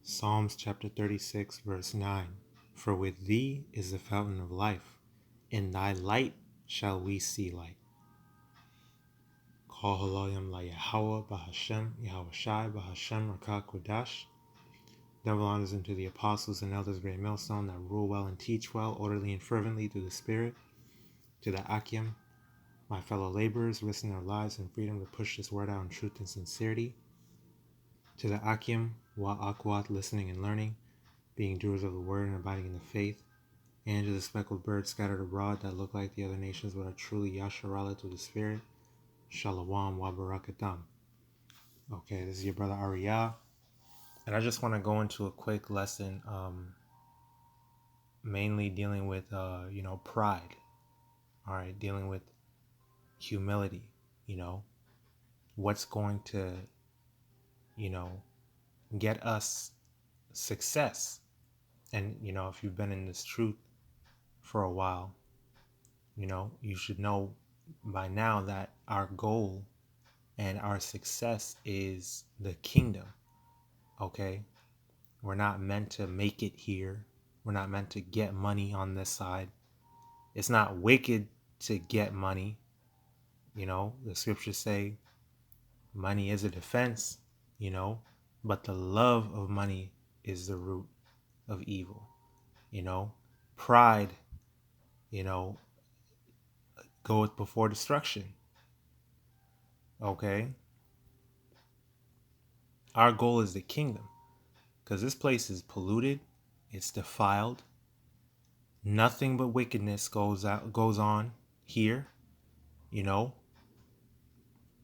Psalms chapter 36 verse 9. For with thee is the fountain of life. In thy light shall we see light. HALALYAM YAHAWAH BAHASHAM YAHAWASHI BAHASHAM RAWCHAA QADASH. Double honors unto the apostles and elders, great millstone, that rule well and teach well, orderly and fervently through the Spirit. To the Akim, my fellow laborers, risking their lives and freedom to push this word out in truth and sincerity. To the Akim, YAHAWAH, listening and learning, being doers of the word and abiding in the faith. And to the speckled birds scattered abroad that look like the other nations but are truly Yasharala through the Spirit. Shalom wa barakatam. Okay, this is your brother Ariyah, and I just want to go into a quick lesson, mainly dealing with pride. All right, dealing with humility. What's going to get us success. And if you've been in this truth for a while, you should know by now that our goal and our success is the kingdom. Okay, we're not meant to make it here. We're not meant to get money on this side. It's not wicked to get money. The scriptures say money is a defense, but the love of money is the root of evil. Pride, goeth before destruction. Okay? Our goal is the kingdom, because this place is polluted, it's defiled. Nothing but wickedness goes on here.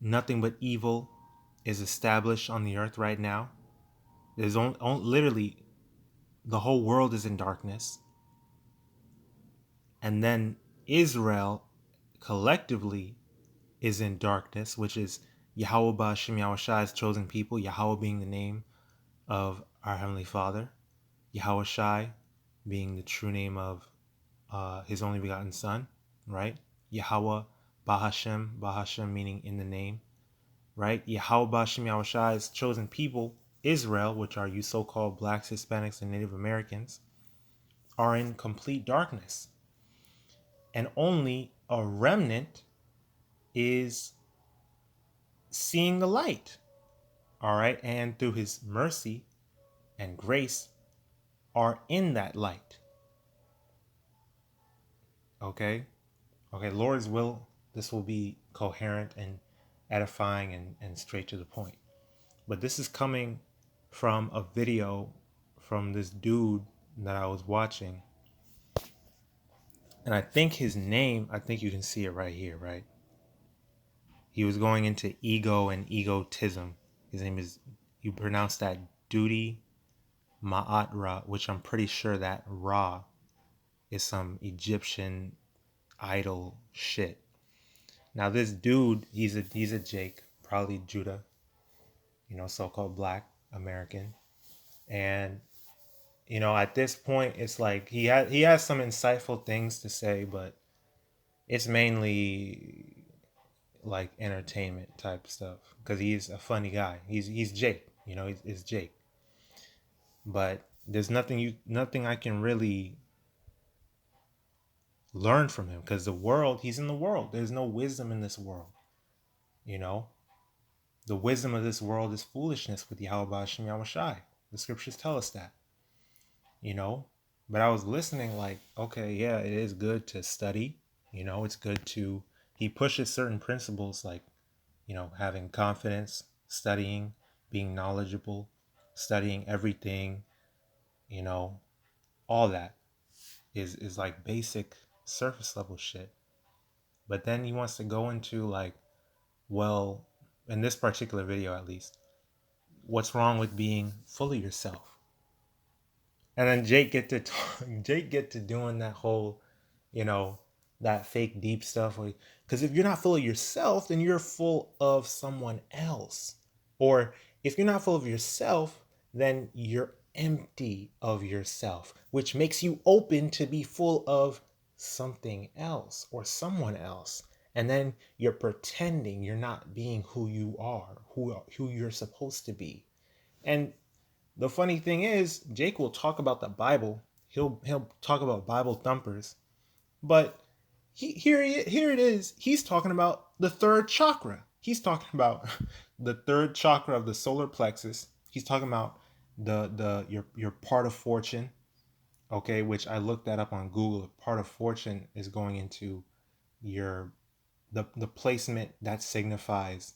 Nothing but evil is established on the earth right now. There's literally the whole world is in darkness. And then Israel collectively is in darkness, which is YAHAWAH BAHASHAM YAHAWASHI's chosen people, Yahawah being the name of our Heavenly Father, YAHAWASHI being the true name of His only begotten Son, right? YAHAWAH BAHASHAM, BAHASHAM meaning in the name, right? YAHAWAH BAHASHAM YAHAWASHI's chosen people, Israel, which are you so-called blacks, Hispanics, and Native Americans, are in complete darkness. And only a remnant is seeing the light. All right. And through His mercy and grace are in that light. Okay. Lord's will, this will be coherent and edifying and straight to the point. But this is coming from a video from this dude that I was watching. And I think his name, I think you can see it right here, right? He was going into ego and egotism. His name is, you pronounce that Duty Ma'at Ra, which I'm pretty sure that Ra is some Egyptian idol shit. Now this dude, he's a Jake, probably Judah, so-called black American. And at this point, it's like he has some insightful things to say, but it's mainly like entertainment type stuff, because he's a funny guy. He's Jake, he's Jake. But there's nothing I can really learn from him, because he's in the world. There's no wisdom in this world. The wisdom of this world is foolishness with YAHAWAH BAHASHAM YAHAWASHI. The scriptures tell us that. But I was listening like, okay, yeah, it is good to study. It's good to, he pushes certain principles like, having confidence, studying, being knowledgeable, studying everything, all that is like basic surface level shit. But then he wants to go into like, well, in this particular video at least, what's wrong with being full of yourself? And then Jake get to doing that whole, that fake deep stuff. Because if you're not full of yourself, then you're full of someone else. Or if you're not full of yourself, then you're empty of yourself, which makes you open to be full of something else or someone else. And then you're pretending you're not being who you are, who you're supposed to be. And The funny thing is, Jake will talk about the Bible. He'll talk about Bible thumpers, but here it is. He's talking about the third chakra. He's talking about the third chakra of the solar plexus. He's talking about your part of fortune. Okay, which I looked that up on Google. Part of fortune is going into your the placement that signifies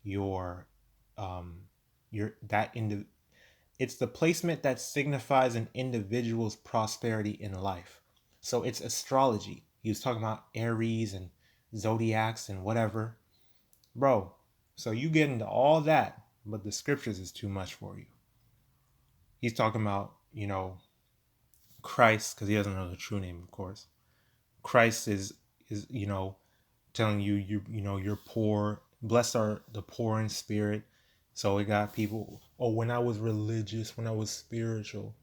your your that indi- it's the placement that signifies an individual's prosperity in life. So it's astrology. He was talking about Aries and zodiacs and whatever. Bro, so you get into all that, but the scriptures is too much for you. He's talking about, Christ, because he doesn't know the true name, of course. Christ is telling you you're poor. Blessed are the poor in spirit. So we got people, oh, when I was religious, when I was spiritual,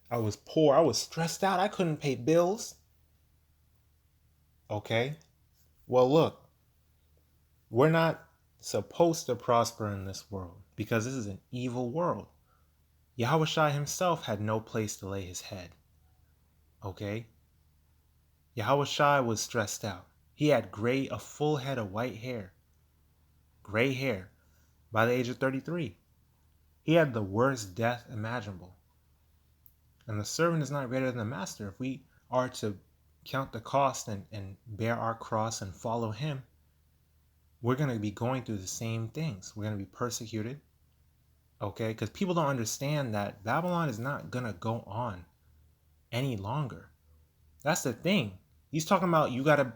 I was poor, I was stressed out, I couldn't pay bills. Okay. Well, look, we're not supposed to prosper in this world because this is an evil world. Yahawashi himself had no place to lay his head. Okay. Yahawashi was stressed out. He had a full head of white hair, gray hair, by the age of 33. He had the worst death imaginable. And the servant is not greater than the master. If we are to count the cost and bear our cross and follow him, we're going to be going through the same things. We're going to be persecuted. Okay? Because people don't understand that Babylon is not going to go on any longer. That's the thing. He's talking about you gotta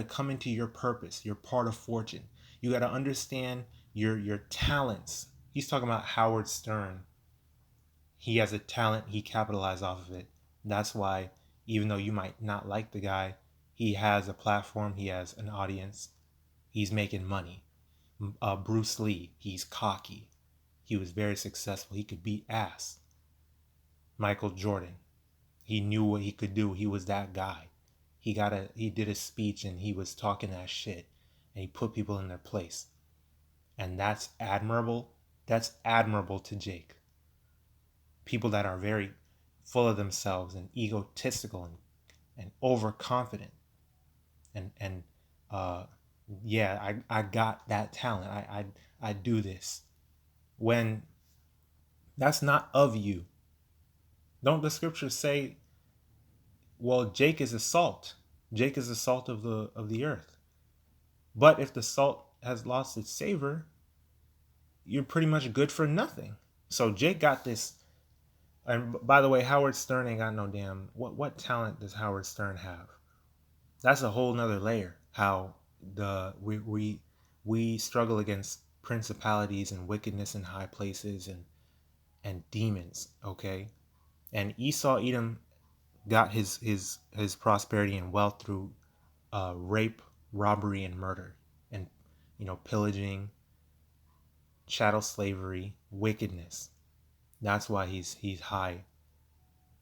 come into your purpose, your part of fortune. You gotta understand your talents. He's talking about Howard Stern. He has a talent, he capitalized off of it. That's why, even though you might not like the guy, he has a platform, he has an audience, he's making money. Bruce Lee, he's cocky. He was very successful. He could beat ass. Michael Jordan, he knew what he could do. He was that guy. He did a speech and he was talking that shit and he put people in their place. And that's admirable. That's admirable to Jake. People that are very full of themselves and egotistical and overconfident. And yeah, I got that talent. I do this. When that's not of you. Don't the scriptures say, well, Jake is a salt. Jake is the salt of the earth. But if the salt has lost its savor, you're pretty much good for nothing. So Jake got this. And by the way, Howard Stern ain't got no damn. What talent does Howard Stern have? That's a whole nother layer. How we struggle against principalities and wickedness in high places and demons. Okay, and Esau Edom got his prosperity and wealth through rape, robbery, and murder, and pillaging, chattel slavery, wickedness. That's why he's high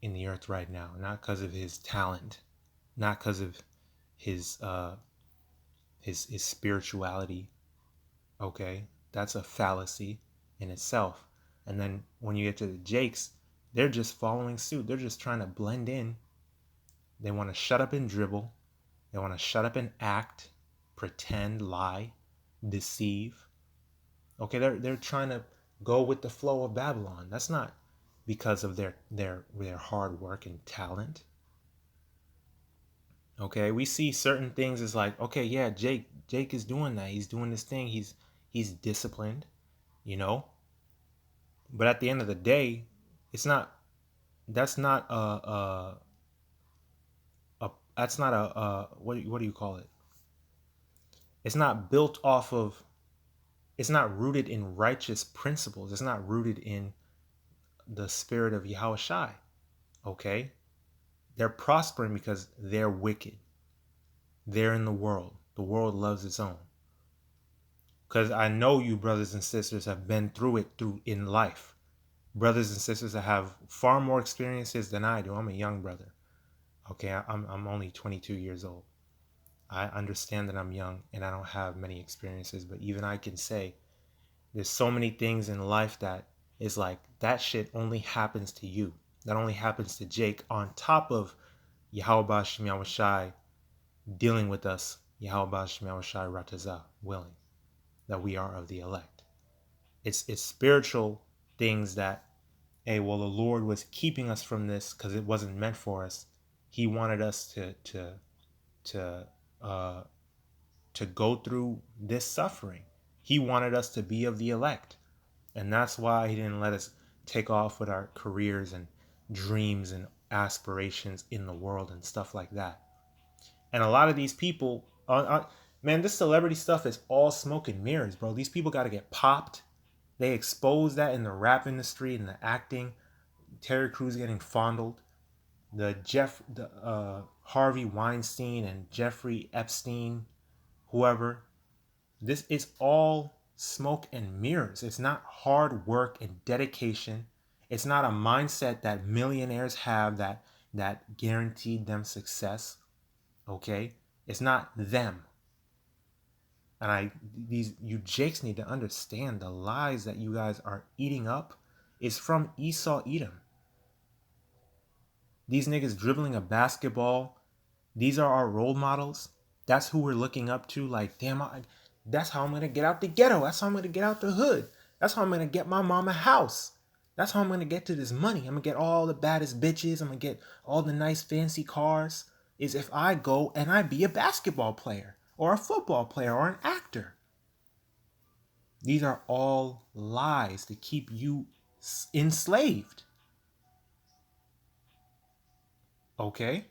in the earth right now, not because of his talent, not because of his his spirituality. Okay, that's a fallacy in itself. And then when you get to the Jakes, they're just following suit. They're just trying to blend in. They want to shut up and dribble. They want to shut up and act, pretend, lie, deceive. Okay, they're trying to go with the flow of Babylon. That's not because of their hard work and talent. Okay, we see certain things as like, okay, yeah, Jake is doing that. He's doing this thing. He's disciplined, you know. But at the end of the day, it's not. That's not a that's not a what do you call it? It's not built off of. It's not rooted in righteous principles. It's not rooted in the spirit of Yahawashi. Okay, they're prospering because they're wicked. They're in the world. The world loves its own. Because I know you brothers and sisters have been through it in life. Brothers and sisters that have far more experiences than I do. I'm a young brother. Okay, I'm only 22 years old. I understand that I'm young and I don't have many experiences, but even I can say there's so many things in life that It's like that shit only happens to you. That only happens to Jake on top of YAHAWASHI dealing with us, YAHAWASHI RAWCHAA, willing that we are of the elect. It's spiritual things that, hey, well, the Lord was keeping us from this because it wasn't meant for us. He wanted us to uh, to go through this suffering. He wanted us to be of the elect. And that's why he didn't let us take off with our careers and dreams and aspirations in the world and stuff like that. And a lot of these people, man, this celebrity stuff is all smoke and mirrors, bro. These people got to get popped. They expose that in the rap industry and the acting. Terry Crews getting fondled. The Harvey Weinstein and Jeffrey Epstein, whoever. This is all smoke and mirrors. It's not hard work and dedication. It's not a mindset that millionaires have that guaranteed them success. Okay? It's not them. And you Jakes need to understand the lies that you guys are eating up is from Esau Edom. These niggas dribbling a basketball, these are our role models. That's who we're looking up to. Like, damn, that's how I'm going to get out the ghetto. That's how I'm going to get out the hood. That's how I'm going to get my mom a house. That's how I'm going to get to this money. I'm going to get all the baddest bitches. I'm going to get all the nice fancy cars. Is if I go and I be a basketball player or a football player or an actor. These are all lies to keep you enslaved. Okay?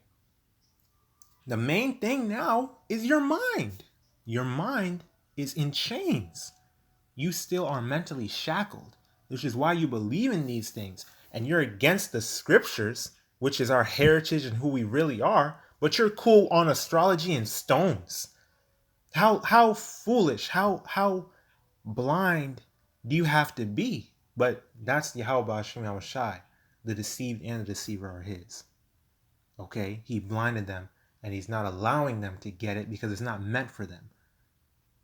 The main thing now is your mind. Your mind is in chains. You still are mentally shackled, which is why you believe in these things. And you're against the scriptures, which is our heritage and who we really are, but you're cool on astrology and stones. How foolish, how blind do you have to be? But that's YAHAWASHI. The deceived and the deceiver are his. Okay? He blinded them, and he's not allowing them to get it because it's not meant for them.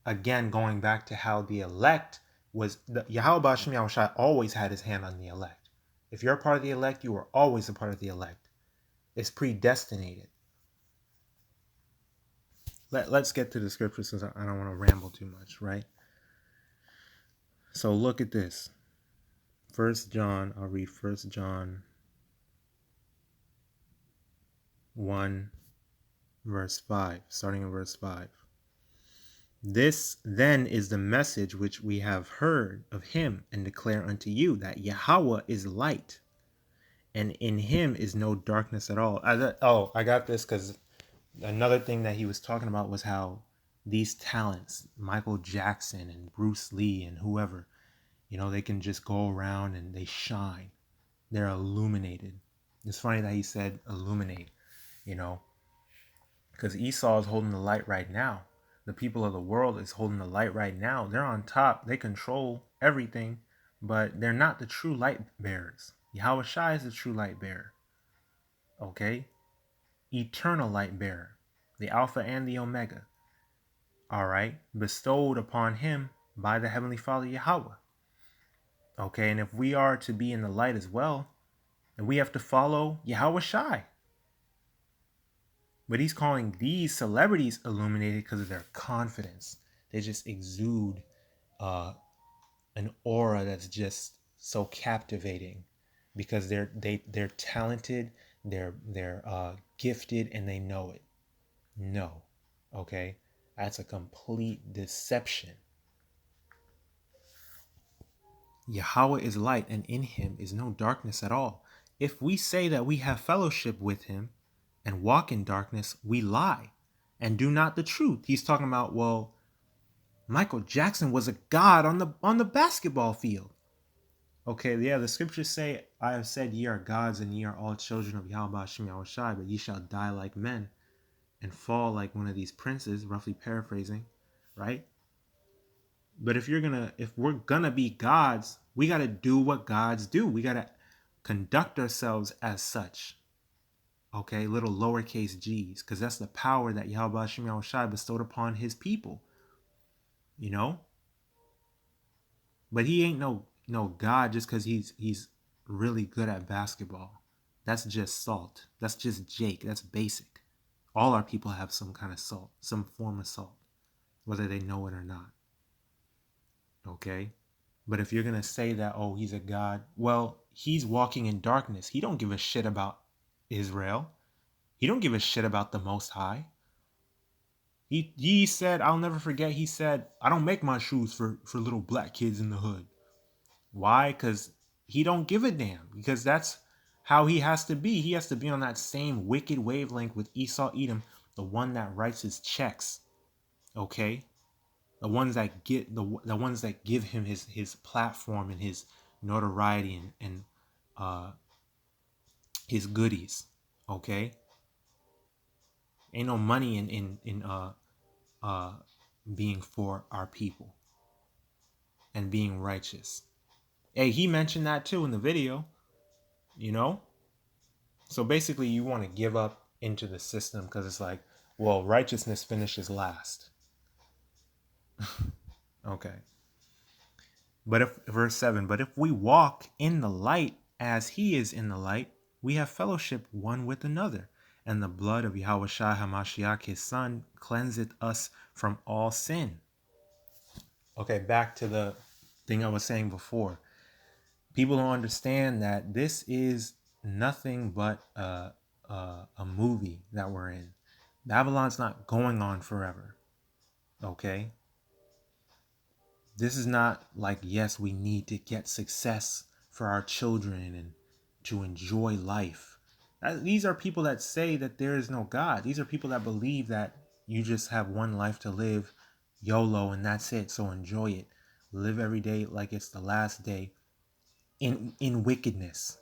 Again, going back to how the elect was, YAHAWASHI always had his hand on the elect. If you're a part of the elect, you are always a part of the elect. It's predestinated. Let's get to the scriptures since I don't want to ramble too much, right? So look at this. I'll read 1 John 1, verse 5, starting in verse 5. This then is the message which we have heard of him and declare unto you, that Yahweh is light, and in him is no darkness at all. I got this because another thing that he was talking about was how these talents, Michael Jackson and Bruce Lee and whoever, they can just go around and they shine. They're illuminated. It's funny that he said illuminate, because Esau is holding the light right now. The people of the world is holding the light right now. They're on top. They control everything, but they're not the true light bearers. YAHAWASHI is the true light bearer. Okay? Eternal light bearer. The Alpha and the Omega. Alright? Bestowed upon him by the Heavenly Father Yahweh. Okay? And if we are to be in the light as well, then we have to follow YAHAWASHI. But he's calling these celebrities illuminated because of their confidence. They just exude an aura that's just so captivating because they're talented, they're gifted, and they know it. No, okay, that's a complete deception. Yahweh is light, and in him is no darkness at all. If we say that we have fellowship with him and walk in darkness, we lie and do not the truth. He's talking about, well, Michael Jackson was a god on the basketball field. Okay, yeah, the scriptures say, I have said ye are gods and ye are all children of YAHAWASHI, but ye shall die like men and fall like one of these princes, roughly paraphrasing, right? But if we're gonna be gods, we gotta do what gods do. We gotta conduct ourselves as such. Okay, little lowercase g's, because that's the power that YAHAWASHI bestowed upon his people. But he ain't no No, God, just because he's really good at basketball. That's just salt. That's just Jake. That's basic. All our people have some kind of salt, some form of salt, whether they know it or not. Okay? But if you're going to say that, oh, he's a God, well, he's walking in darkness. He don't give a shit about Israel. He don't give a shit about the Most High. He said, I'll never forget, he said, I don't make my shoes for little black kids in the hood. Why? Because he don't give a damn. Because that's how he has to be. He has to be on that same wicked wavelength with Esau Edom, the one that writes his checks. Okay? The ones that get the ones that give him his platform and his notoriety and his goodies. Okay? Ain't no money in being for our people and being righteous. Hey, he mentioned that too in the video, you know? So basically you want to give up into the system because it's like, well, righteousness finishes last. Okay. But if, verse 7, but if we walk in the light as he is in the light, we have fellowship one with another. And the blood of YAHAWASHI HaMASHAYACH, his son, cleanseth us from all sin. Okay, back to the thing I was saying before. People don't understand that this is nothing but a movie that we're in. Babylon's not going on forever. Okay? This is not like, yes, we need to get success for our children and to enjoy life. These are people that say that there is no God. These are people that believe that you just have one life to live, YOLO, and that's it. So enjoy it. Live every day like it's the last day in wickedness.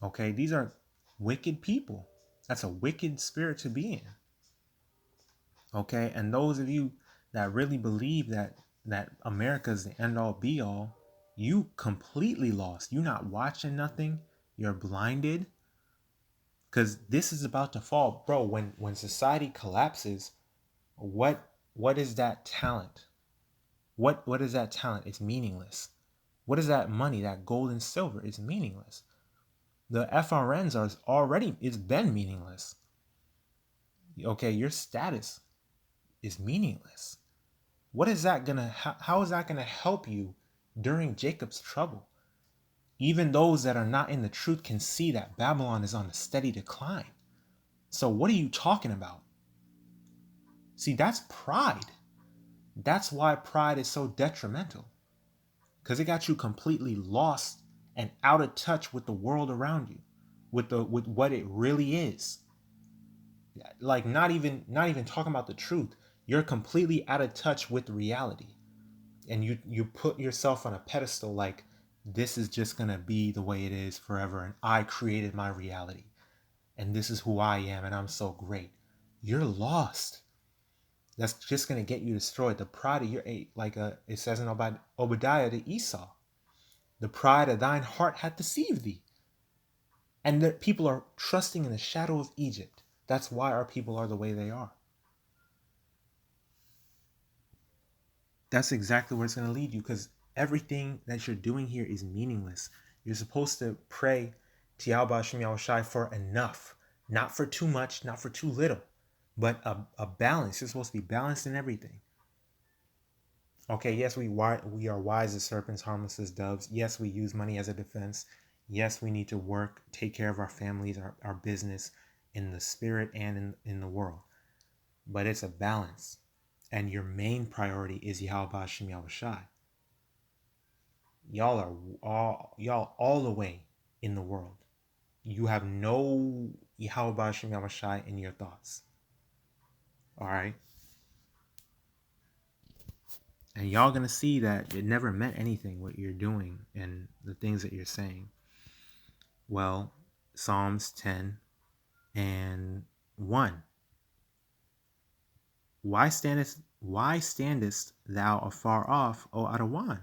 Okay? These are wicked people. That's a wicked spirit to be in. Okay? And those of you that really believe that America is the end all be all, you completely lost. You're not watching nothing. You're blinded. Because this is about to fall. Bro, when society collapses, what is that talent? What is that talent? It's meaningless. What is that money, that gold and silver? It's meaningless. The FRNs are already, it's been meaningless. Okay, your status is meaningless. What is that gonna, how is that gonna help you during Jacob's trouble? Even those that are not in the truth can see that Babylon is on a steady decline. So what are you talking about? See, that's pride. That's why pride is so detrimental. Because it got you completely lost and out of touch with the world around you, with what it really is. Like not even talking about the truth. You're completely out of touch with reality. And you put yourself on a pedestal like this is just gonna be the way it is forever, and I created my reality, and this is who I am, and I'm so great. You're lost. That's just gonna get you destroyed. The pride of your it says in Obadiah to Esau, the pride of thine heart hath deceived thee, and the people are trusting in the shadow of Egypt. That's why our people are the way they are. That's exactly where it's going to lead you, because everything that you're doing here is meaningless. You're supposed to pray to YAHAWASHI for enough, not for too much, not for too little, but a balance. You're supposed to be balanced in everything. Okay, yes, we are wise as serpents, harmless as doves. Yes, we use money as a defense. Yes, we need to work, take care of our families, our business in the spirit and in the world. But it's a balance. And your main priority is YAHAWASHI. Y'all are all the way in the world. You have no YAHAWASHI in your thoughts. All right? And y'all gonna see that it never meant anything what you're doing and the things that you're saying. Well, Psalms 10 and 1. Why standest thou afar off, O Adawan?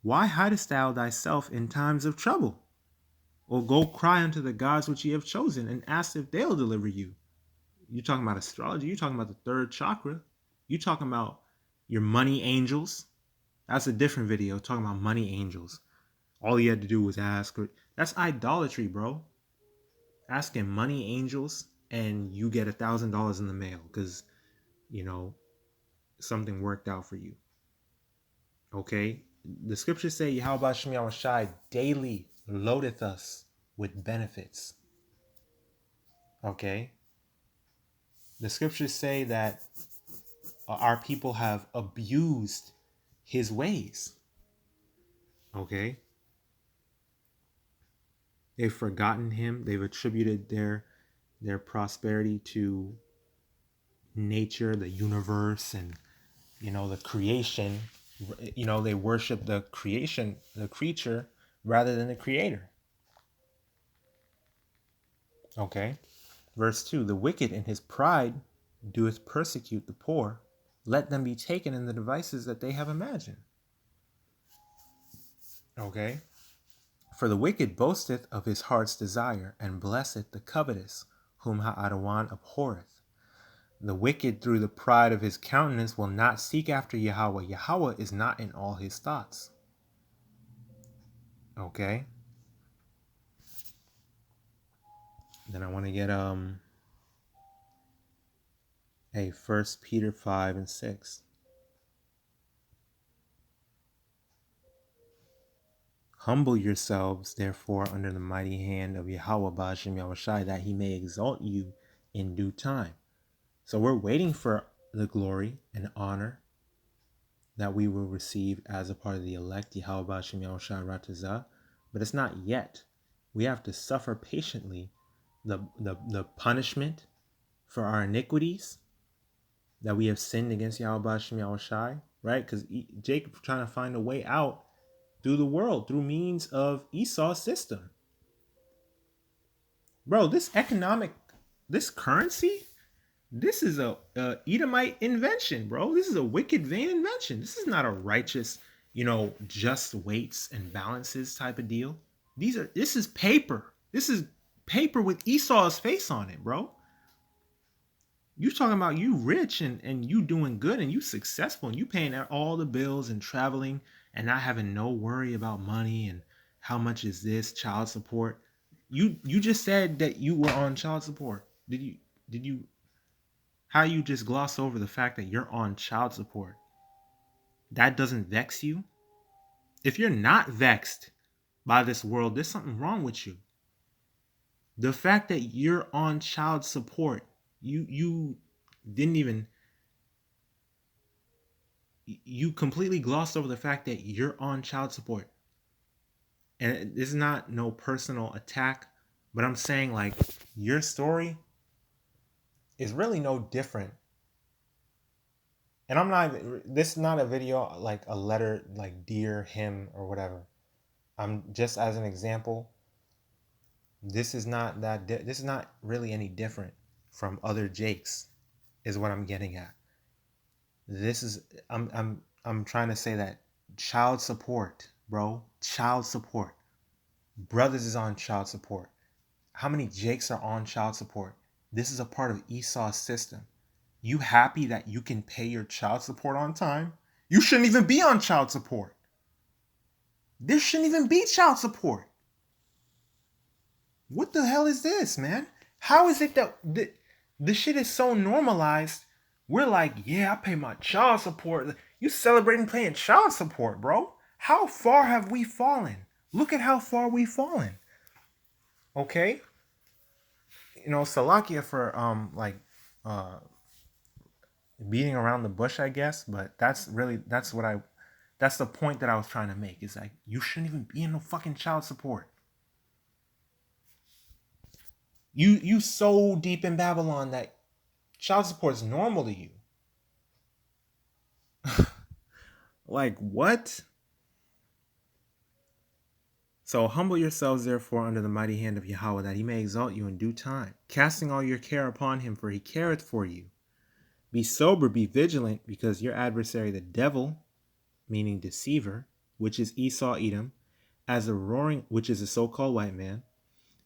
Why hidest thou thyself in times of trouble? Or go cry unto the gods which ye have chosen, and ask if they'll deliver you. You're talking about astrology. You're talking about the third chakra. You're talking about your money angels. That's a different video talking about money angels. All he had to do was ask. That's idolatry, bro. Asking money angels and you get $1,000 in the mail because, you know, something worked out for you. Okay? The scriptures say YAHAWASHI daily loadeth us with benefits. Okay? The scriptures say that our people have abused his ways. Okay? They've forgotten him. They've attributed their prosperity to nature, the universe, and, you know, the creation. You know, they worship the creation, the creature, rather than the creator. Okay? Verse 2, the wicked in his pride doeth persecute the poor. Let them be taken in the devices that they have imagined. Okay? For the wicked boasteth of his heart's desire, and blesseth the covetous, whom Ha'adawan abhorreth. The wicked through the pride of his countenance will not seek after Yahweh. Yahweh is not in all his thoughts. Okay? Then I want to get 1 Peter 5 and 6. Humble yourselves, therefore, under the mighty hand of Yahweh, BAHASHAM, YAHAWASHI, that he may exalt you in due time. So we're waiting for the glory and honor that we will receive as a part of the elect, Yahweh, BAHASHAM, YAHAWASHI, RAWCHAA, but it's not yet. We have to suffer patiently the punishment for our iniquities that we have sinned against Yahweh, BAHASHAM, YAHAWASHI, right? Because Jacob trying to find a way out through the world, through means of Esau's system. Bro, this currency, this is a Edomite invention, bro. This is a wicked, vain invention. This is not a righteous, just weights and balances type of deal. This is paper. This is paper with Esau's face on it, bro. You talking about you rich and you doing good and you successful and you paying all the bills and traveling and not having no worry about money and how much is this child support. You just said that you were on child support. Did you how you just gloss over the fact that you're on child support? That doesn't vex you? If you're not vexed by this world, there's something wrong with you. The fact that you're on child support, you completely glossed over the fact that you're on child support. And this is not no personal attack, but I'm saying, like, your story is really no different. And this is not a video like a letter, like dear him or whatever. I'm just as an example. This is not really any different from other Jakes, is what I'm getting at. I'm trying to say that child support, bro, child support. Brothers is on child support. How many Jakes are on child support? This is a part of Esau's system. You happy that you can pay your child support on time? You shouldn't even be on child support. There shouldn't even be child support. What the hell is this, man? How is it that the shit is so normalized? We're like, yeah, I pay my child support. You celebrating paying child support, bro? How far have we fallen? Look at how far we've fallen. Okay? Salakia for beating around the bush, I guess, but that's the point that I was trying to make. Is like, you shouldn't even be in no fucking child support. You so deep in Babylon that child support is normal to you. Like, what? So humble yourselves therefore under the mighty hand of Yahweh, that he may exalt you in due time, casting all your care upon him, for he careth for you. Be sober, be vigilant, because your adversary the devil, meaning deceiver, which is Esau Edom, which is a so-called white man,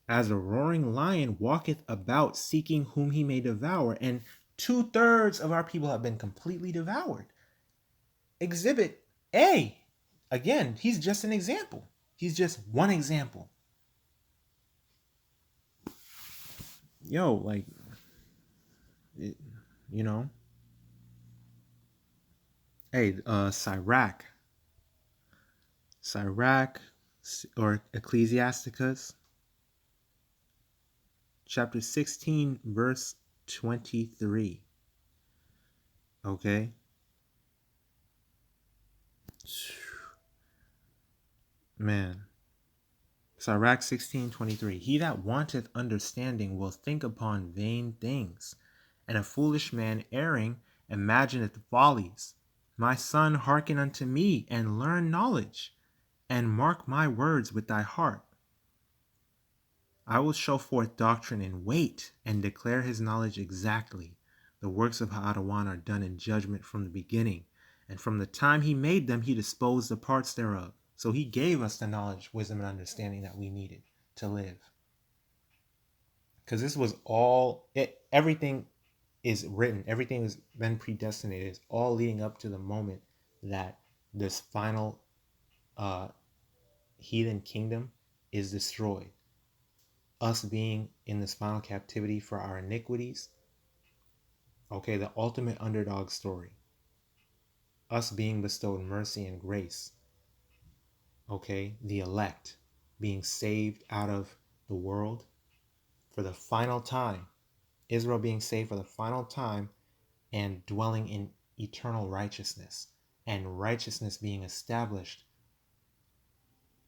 as a roaring lion walketh about, seeking whom he may devour. And 2/3 of our people have been completely devoured. Exhibit A. Again, he's just an example. He's just one example. Yo, like, you know, hey, Sirach, or Ecclesiasticus, chapter 16, verse 23. Okay? Man. Sirach 16:23. He that wanteth understanding will think upon vain things, and a foolish man erring imagineth follies. My son, hearken unto me, and learn knowledge, and mark my words with thy heart. I will show forth doctrine in weight, and declare his knowledge exactly. The works of HALALYAM are done in judgment from the beginning, and from the time he made them, he disposed the parts thereof. So he gave us the knowledge, wisdom, and understanding that we needed to live. Because this was all, everything is written, everything has been predestinated. It's all leading up to the moment that this final heathen kingdom is destroyed. Us being in this final captivity for our iniquities. Okay, the ultimate underdog story. Us being bestowed mercy and grace. Okay, the elect being saved out of the world for the final time. Israel being saved for the final time and dwelling in eternal righteousness. And righteousness being established,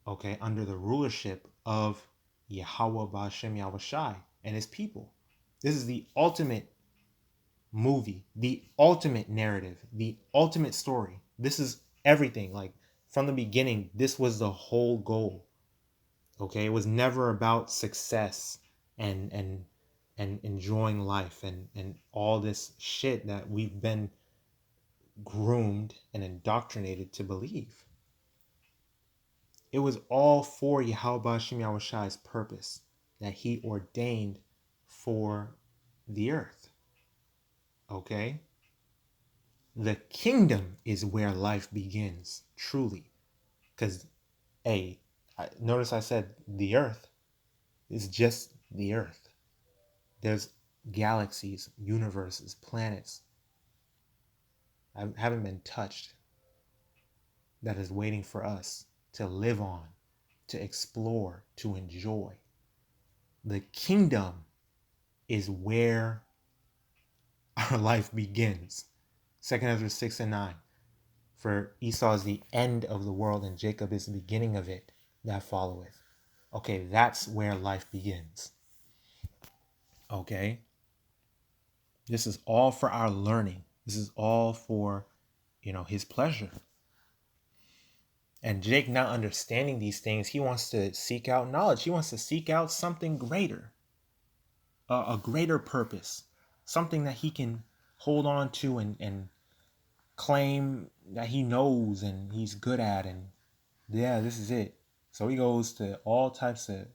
okay, under the rulership of YAHAWAH, BAHASHAM, YAHAWASHI and his people. This is the ultimate movie, the ultimate narrative, the ultimate story. This is everything. Like, from the beginning, this was the whole goal. Okay, it was never about success and enjoying life and all this shit that we've been groomed and indoctrinated to believe. It was all for Yahweh Shai's purpose that he ordained for the earth. Okay? The kingdom is where life begins, truly. Because, hey, notice I said the earth is just the earth. There's galaxies, universes, planets haven't been touched that is waiting for us to live on, to explore, to enjoy. The kingdom is where our life begins. 2 Ezra 6 and 9. For Esau is the end of the world, and Jacob is the beginning of it that followeth. Okay, that's where life begins. Okay? This is all for our learning. This is all for, his pleasure. And Jake, not understanding these things, he wants to seek out knowledge. He wants to seek out something greater, a greater purpose, something that he can hold on to and claim that he knows and he's good at. And yeah, this is it. So he goes to all types of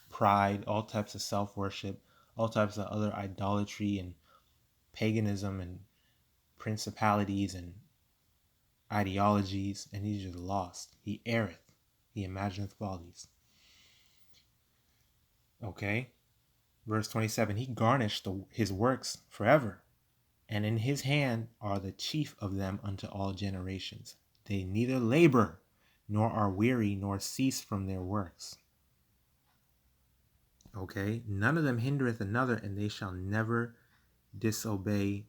pride, all types of self-worship, all types of other idolatry and paganism and principalities and ideologies, and he's just lost. He erreth, he imagineth follies. Okay, verse 27, he garnished his works forever, and in his hand are the chief of them unto all generations. They neither labor nor are weary nor cease from their works. Okay, none of them hindereth another, and they shall never disobey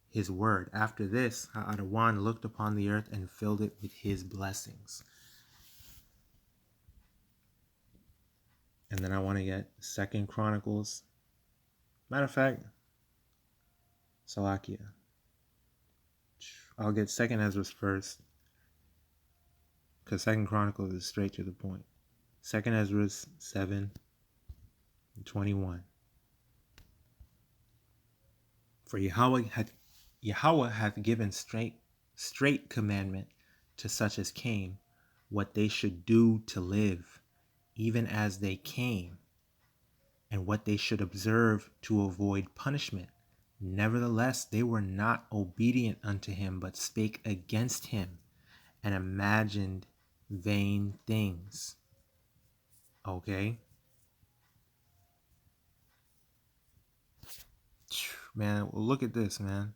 his word. After this, HaAdawan looked upon the earth and filled it with his blessings. And then I want to get 2 Chronicles. Matter of fact, Salakia. I'll get 2 Ezra first, because 2 Chronicles is straight to the point. 2 Ezra 7:21. For Yahweh hath given straight commandment to such as came, what they should do to live, even as they came, and what they should observe to avoid punishment. Nevertheless, they were not obedient unto him, but spake against him, and imagined vain things. Okay. Man, well, look at this, man.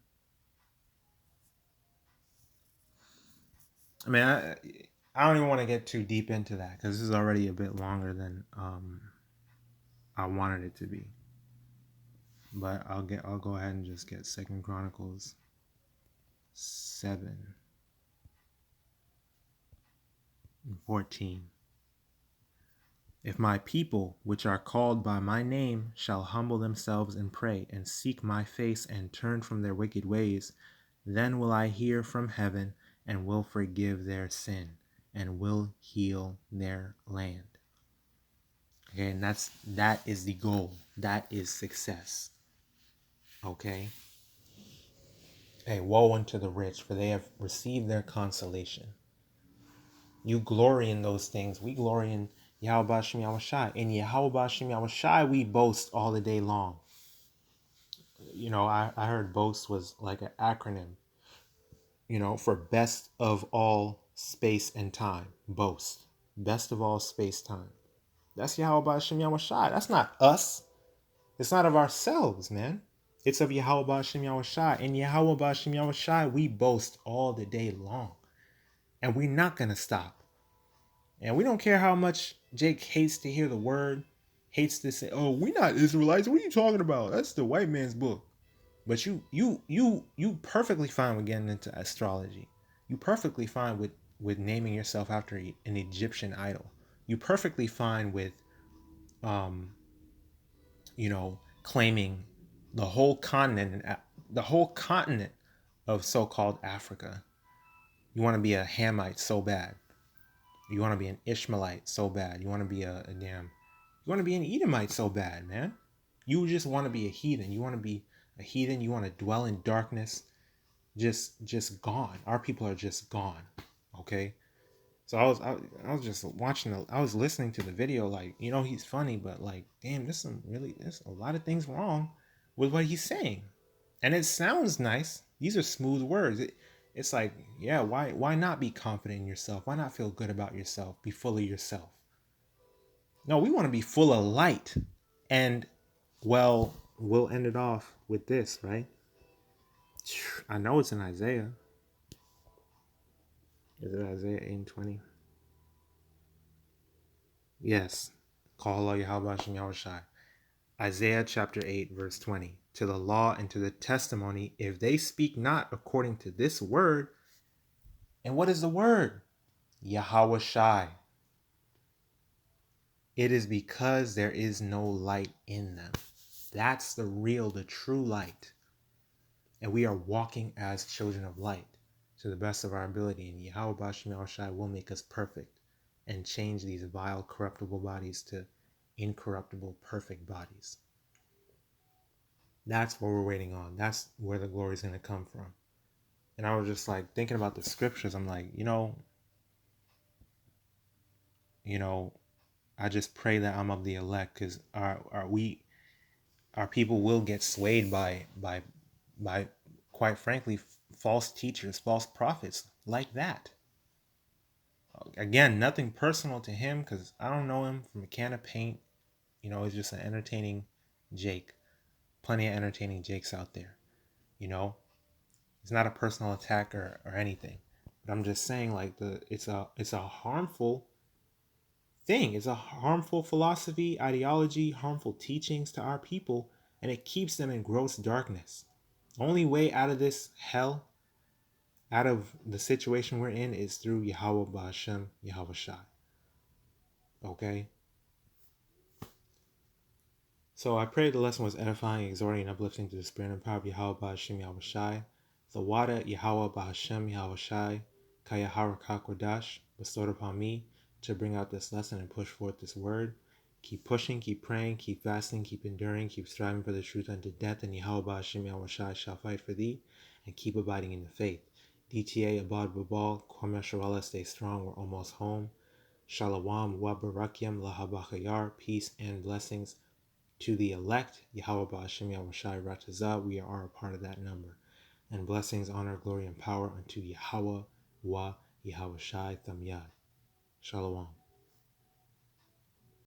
I mean, I don't even want to get too deep into that because this is already a bit longer than I wanted it to be. But I'll go ahead and just get 2 Chronicles 7:14. If my people, which are called by my name, shall humble themselves and pray, and seek my face, and turn from their wicked ways, then will I hear from heaven, and will forgive their sin, and will heal their land. Okay, and that is the goal. That is success. Okay. Hey, woe unto the rich, for they have received their consolation. You glory in those things. We glory in YAHAWASHI, YAHAWASHI. In YAHAWASHI, YAHAWASHI, we boast all the day long. You know, I heard boast was like an acronym, you know, for best of all space and time. Boast. Best of all space time. That's YAHAWASHI, YAHAWASHI. That's not us. It's not of ourselves, man. It's of YAHAWASHI, YAHAWASHI. In YAHAWASHI, YAHAWASHI, we boast all the day long. And we're not going to stop. And we don't care how much Jake hates to hear the word, hates to say, "Oh, we're not Israelites. What are you talking about? That's the white man's book." But you perfectly fine with getting into astrology. You perfectly fine with naming yourself after an Egyptian idol. You perfectly fine with um claiming the whole continent of so-called Africa. You want to be a Hamite so bad. You want to be an Ishmaelite so bad. You want to be you want to be an Edomite so bad, man. You just want to be a heathen. You want to be a heathen. You want to dwell in darkness. Just gone. Our people are just gone. Okay. So I was just watching. I was listening to the video. Like, he's funny, but like, damn, there's a lot of things wrong with what he's saying, and it sounds nice. These are smooth words. It's like, yeah, why not be confident in yourself? Why not feel good about yourself? Be full of yourself. No, we want to be full of light. And well, we'll end it off with this, right? I know it's in Isaiah. Is it Isaiah 8:20? Yes. Call YAHAWASHI, YAHAWASHI. Isaiah chapter 8, verse 20. To the law and to the testimony, if they speak not according to this word. And what is the word? YAHAWASHI. It is because there is no light in them. That's the true light. And we are walking as children of light to the best of our ability. And YAHAWASHI will make us perfect and change these vile, corruptible bodies to incorruptible, perfect bodies. That's what we're waiting on. That's where the glory is going to come from. And I was just like thinking about the scriptures. I'm like, I just pray that I'm of the elect, because our people will get swayed by quite frankly false teachers, false prophets like that. Again, nothing personal to him, because I don't know him from a can of paint. He's just an entertaining Jake. Plenty of entertaining Jakes out there. It's not a personal attack or anything. But I'm just saying, like, it's a harmful thing. It's a harmful philosophy, ideology, harmful teachings to our people, and it keeps them in gross darkness. Only way out of this hell, out of the situation we're in, is through Yahawah, BAHASHAM, YAHAWASHI. Okay? So I pray the lesson was edifying, exhorting, and uplifting to the spirit and power of Yahawah, BAHASHAM, YAHAWASHI. The water YAHAWAH, BAHASHAM, YAHAWASHI, RAWCHAA, QADASH, bestowed upon me to bring out this lesson and push forth this word. Keep pushing, keep praying, keep fasting, keep enduring, keep striving for the truth unto death, and Yahawah, BAHASHAM, YAHAWASHI shall fight for thee, and keep abiding in the faith. DTA, Abad Babal, Kwame Sharala, stay strong, we're almost home. Shalom, wa barakyam, lahabachayar, peace and blessings to the elect. Yahawah, BAHASHAM, YAHAWASHI, RAWCHAA, we are a part of that number. And blessings, honor, glory, and power unto Yahawah, Wa, YAHAWASHI, Thamyad. Shalom.